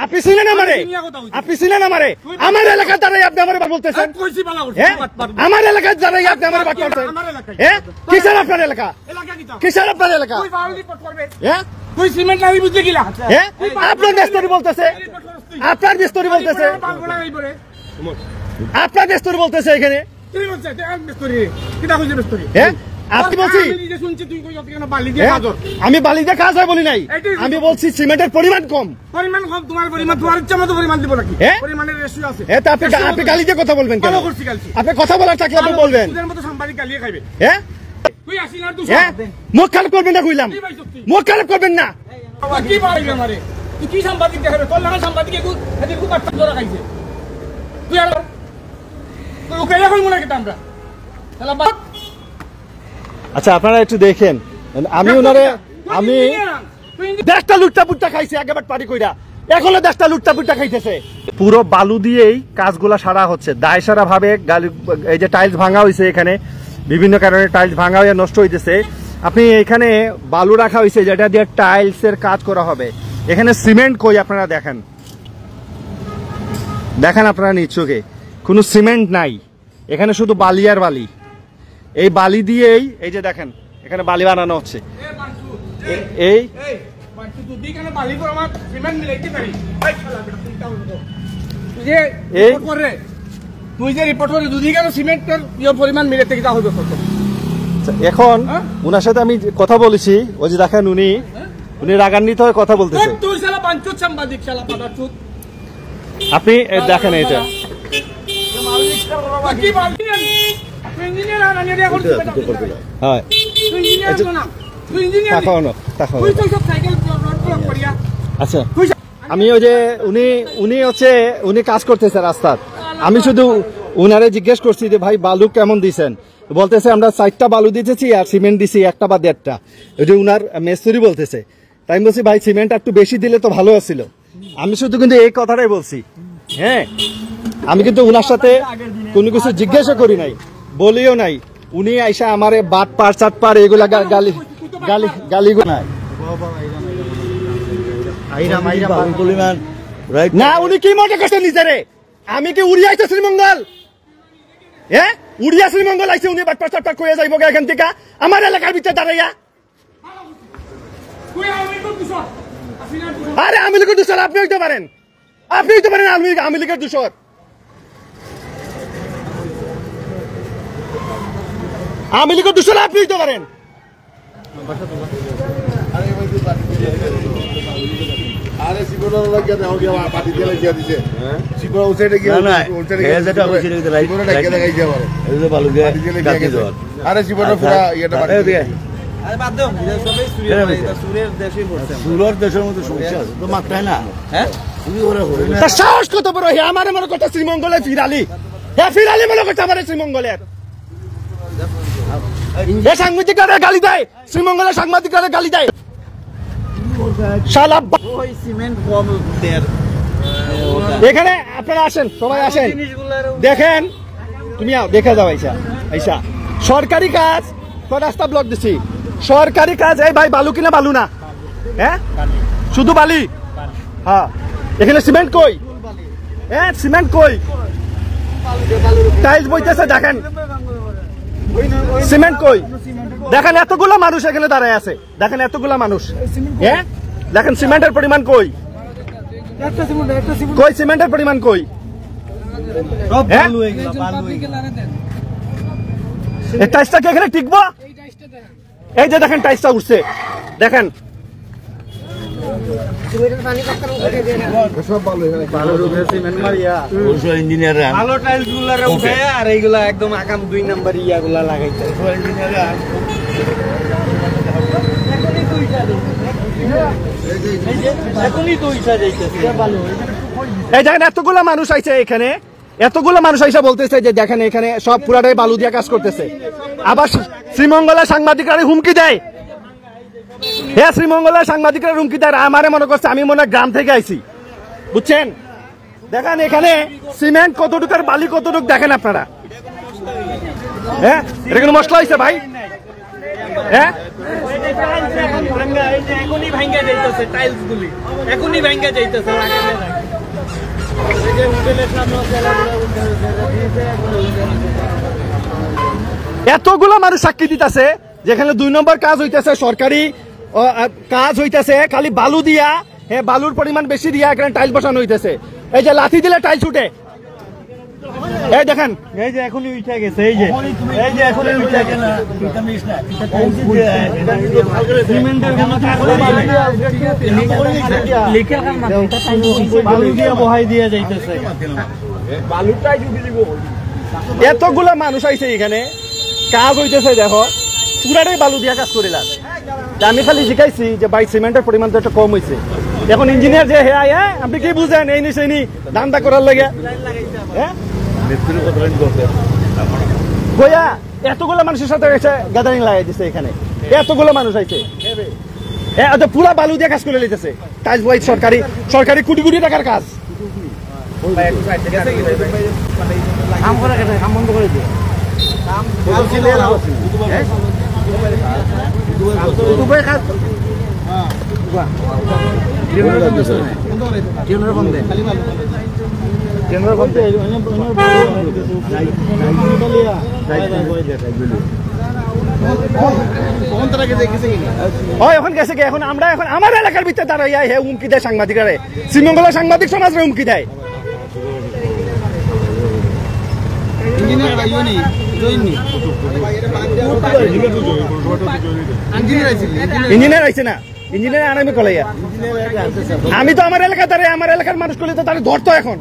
আপনি চিনেন আমারে? আপনি চিনেন আমারে? আমার এলাকার দ্বারাই আপনি আমারে বলতেছেন? আমার এলাকার দ্বারাই আপনি আমারে বাদ করছেন? কিসের আপনার এলাকা? কিসের আপনার এলাকা? আপনার দেশতরি বলতেছে, আপনার দেশতরি বলতেছে, আপনার দেশতরি বলতেছে এখানে। আপনি বলছি আমি বালি দিয়ে কাজ হয় বলি নাই, আমি বলছি সিমেন্টের পরিমাণ কম। পরিমাণ কম, তোমার পরিমাণ, তোমার ইচ্ছা মতো পরিমাণ দিব নাকি? পরিমাণের রেশিও আছে। আপনি গালি দিয়ে কথা বলবেন কেন? আপনি কথা বলার থাকলে আপনি বলবেন। সাংবাদিক গালিয়ে খাইবে। তুই আসি না, মুখ খারাপ করবেন না, কইলাম মুখ খারাপ করবেন না। কি পাইবে আমারে? তুই কি সাংবাদিক দেখাবে? তোর লাগা সাংবাদিক একটু খুব আটটা ধরা খাইছে। তুই আর ওকে এখন মনে কেটে আমরা আচ্ছা আপনারা একটু দেখেন, আমি ওনারে আমি দেশটা লুটটা পুট্টা খাইছে একেবারে পারি কইরা, এখনো দেশটা লুটটা পুট্টা খাইতেছে। পুরো বালু দিয়েই কাজগুলা সারা হচ্ছে, দায় সারা ভাবে। এই যে টাইলস ভাঙা হয়েছে, এখানে বিভিন্ন কারণে টাইলস ভাঙা হয়ে নষ্ট হইতেছে। আপনি এখানে বালু রাখা হয়েছে যেটা দিয়ে টাইলসের কাজ করা হবে। এখানে সিমেন্ট কই আপনারা দেখেন, দেখেন আপনারা নিচ্ছকে কোনো সিমেন্ট নাই, এখানে শুধু বালি আর বালি। এই বালি দিয়েই এই যে দেখেন এখানে বালি বানানো হচ্ছে। এই তুই যে রিপোর্ট করে দুদিকে সিমেন্টের পরিমাণ মিলাতে কি হবে? এখন ওনার সাথে আমি কথা বলেছি, ওই যে দেখেন উনি রাগান্বিত হয়ে কথা বলতেছে। আপনি দেখেন এটা আচ্ছা, আমি ওই যে উনি কাজ করতেছে রাস্তার, আমি শুধু উনারে জিজ্ঞেস করছি যে ভাই বালু কেমন দিছেন, বলতেছে আমরা 4টা বালু দিতেছি আর সিমেন্ট দিছি 1টা বা 1.5টা। ওই যে উনার মেসরি বলতেছে, তাই আমি বলছি ভাই সিমেন্ট একটু বেশি দিলে তো ভালো ছিল। আমি শুধু কিন্তু এই কথাটাই বলছি। হ্যাঁ, আমি কিন্তু উনার সাথে কোনো কিছু জিজ্ঞাসা করি নাই, বলিও নাই। উনি আইসা আমারে বাট পার চাট পার এগুলা গালি গালি গালি নাই না। উনি কি মনে করছেন নিজেরে? আমি কি উড়িয়া আইছে শ্রীমঙ্গল? হ্যাঁ, উড়িয়া শ্রীমঙ্গল আইছে উনি বাট পার চাট পার কইয়া যাইব এখান থেকে আমার এলাকার ভিতরে দাঁড়াইয়া। আরে আমি লিখে দূষর আপনি হইতে পারেন, আপনি হইতে পারেন আমি লিখে দূষর। আমি লিখে দূষর আপনি হইতে পারেন। আরে সিপোরা লাগিয়া দাও গিয়া পাটি দিয়ে লাগিয়া দিছে। সিপোরা উঠে গিয়া যেটা হইছে এটা সিপোরা লাগিয়া দেখাইছে আমারে। এই যে বালু দিয়ে কাটি দাও। আরে সিপোরা পুরা এটা পাটি দিয়ে। আরে বাদ দাও, সবাই সুরের দেশেই পড়ছে। সুরের দেশের মধ্যে সমস্যা আছে তো মাত্রায় না। হ্যাঁ, তুমি ওরা করে না। তা সাহস কত বড় হে আমারে মনে কথা শ্রীমঙ্গলে ফিরালি। হ্যাঁ, ফিরালি মনে কথা আমারে শ্রীমঙ্গলের। এ সাংবাদিকরা গালি দেয়, শ্রীমঙ্গলের সাংবাদিকরা গালি দেয়। শালা ওই সিমেন্ট কম দেয়। এখানে আপনারা আসেন, সবাই আসেন, দেখেন। তুমি দেখে যাও আইসা সরকারি কাজ তো রাস্তা ব্লক দিছি, সরকারি কাজ। এই ভাই বালু কিনা বালু না? হ্যাঁ, শুধু বালি। হ্যাঁ, এখানে সিমেন্ট কই? হ্যাঁ, সিমেন্ট কই? টাইলস বইতেছে দেখেন, সিমেন্ট কই? দেখেন এতগুলো মানুষ এখানে দাঁড়ায় আছে, দেখেন এতগুলো মানুষ। হ্যাঁ, দেখেন সিমেন্টের পরিমাণ কই? কই সিমেন্টের পরিমাণ কই? টাইলসটা কি এখানে টিকবো? এই যে দেখেন টাইলসটা উঠছে, দেখেন। ভালো টাইলস গুলা উঠে আর এইগুলা একদম আগাম 2 নাম্বার ইয়াগুলা লাগাইছে। এই দেখেন এতগুলা মানুষ আইছে এখানে, এতগুলো মানুষ আইসা বলতেছে যে দেখেন এখানে সব পুরাটাই বালু দিয়ে কাজ করতেছে। আবার শ্রীমঙ্গলের সাংবাদিকরা হুমকি দেয়। হ্যাঁ, শ্রীমঙ্গলের সাংবাদিকরা হুমকি দেয়। আমারে মনে করছে আমি মনে গ্রাম থেকে আইছি, বুঝছেন? দেখেন এখানে সিমেন্ট কতটুকু আর বালি কতটুকু দেখেন আপনারা। হ্যাঁ, এটা কোনো মশলা হয়েছে ভাই? হ্যাঁ, এখনই ভাঙ্গা যাইতেছে টাইলস গুলি, এখনই ভাঙ্গা যাইতেছে। এতগুলো মানুষ সাক্ষী দিতেছে যেখানে 2 নম্বর কাজ হইতেছে, সরকারি কাজ হইতেছে, খালি বালু দিয়া, হ্যাঁ বালুর পরিমাণ বেশি দিয়া এখানে টাইল বসানো হইতেছে। এই যে লাথি দিলে টাইল ছুটে, এই দেখেন, এই যে এখনই উঠে গেছে, এই যে এখনই উঠে গেছে। বালু দিয়ে বহাই দিয়ে যাইতেছে। এতগুলা মানুষ আইছে এখানে, কাজ হইতেছে, দেখো পুরাটাই বালু দিয়া কাজ করিলাম। আমি খালি শিখাইছি যে ভাই সিমেন্টের পরিমাণ তো একটা কম হয়েছে। এখন ইঞ্জিনিয়ার যে হ্যাঁ আপনি কি বুঝেন এই নিশ্চয় নি দামটা করার লাগে, হ্যাঁ ভইয়া এতগুলো মানুষের সাথে গ্যাদারিং লাগাই দিচ্ছে এখানে, এতগুলো মানুষ আইছে, পুরা বালু দিয়ে কাজ করে লিতেছে। টাইলস ওয়াইজ সরকারি কোটি কোটি টাকার কাজ। এখন গেছে কি, এখন আমরা এখন আমার এলাকার ভিতরে দাঁড়াইয়া হে হুমকি দেয় সাংবাদিকরা, শ্রীমঙ্গলা সাংবাদিক সমাজ হুমকি দেয়। ইঞ্জিনিয়ার আইছে না, ইঞ্জিনিয়ার আনামি কলাইয়া। আমি তো আমার এলাকা দাঁড়াই, আমার এলাকার মানুষ করলে তো তারা ধরতো এখন।